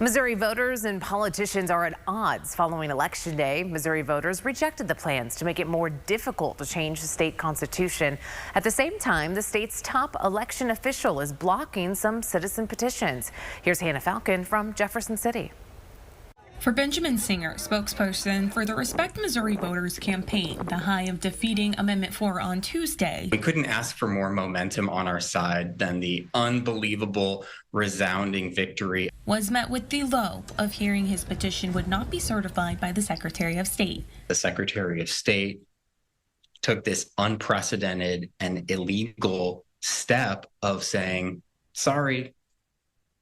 Missouri voters and politicians are at odds following Election Day. Missouri voters rejected the plans to make it more difficult to change the state constitution. At the same time, the state's top election official is blocking some citizen petitions. Here's Hannah Falcon from Jefferson City. For Benjamin Singer, spokesperson for the Respect Missouri Voters campaign, the high of defeating Amendment 4 on Tuesday. We couldn't ask for more momentum on our side than the unbelievable, resounding victory. Was met with the low of hearing his petition would not be certified by the Secretary of State. The Secretary of State took this unprecedented and illegal step of saying, sorry,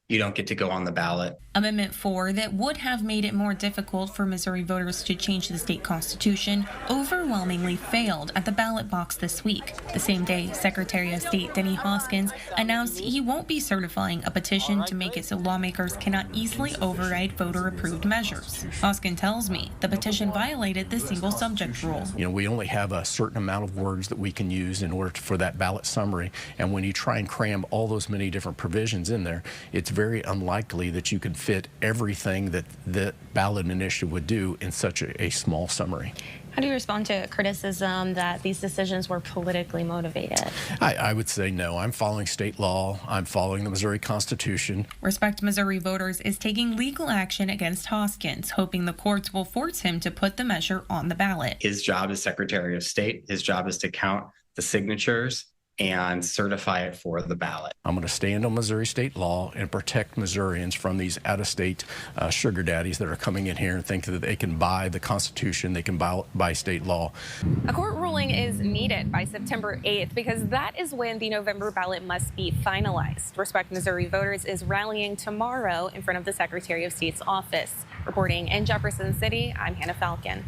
you don't get to go on the ballot. Amendment 4 that would have made it more difficult for Missouri voters to change the state constitution overwhelmingly failed at the ballot box this week. The same day, Secretary of State Denny Hoskins announced he won't be certifying a petition to make it so lawmakers cannot easily override voter-approved measures. Hoskins tells me the petition violated the single subject rule. We only have a certain amount of words that we can use in order for that ballot summary, and when you try and cram all those many different provisions in there, it's very unlikely that you can fit everything that the ballot initiative would do in such a small summary. How do you respond to criticism that these decisions were politically motivated? I would say no. I'm following state law. I'm following the Missouri Constitution. Respect Missouri Voters is taking legal action against Hoskins, hoping the courts will force him to put the measure on the ballot. His job as Secretary of State, his job is to count the signatures and certify it for the ballot. I'm going to stand on Missouri state law and protect Missourians from these out-of-state sugar daddies that are coming in here and think that they can buy the Constitution, they can buy state law. A court ruling is needed by September 8th because that is when the November ballot must be finalized. Respect Missouri Voters is rallying tomorrow in front of the Secretary of State's office. Reporting in Jefferson City, I'm Hannah Falcon.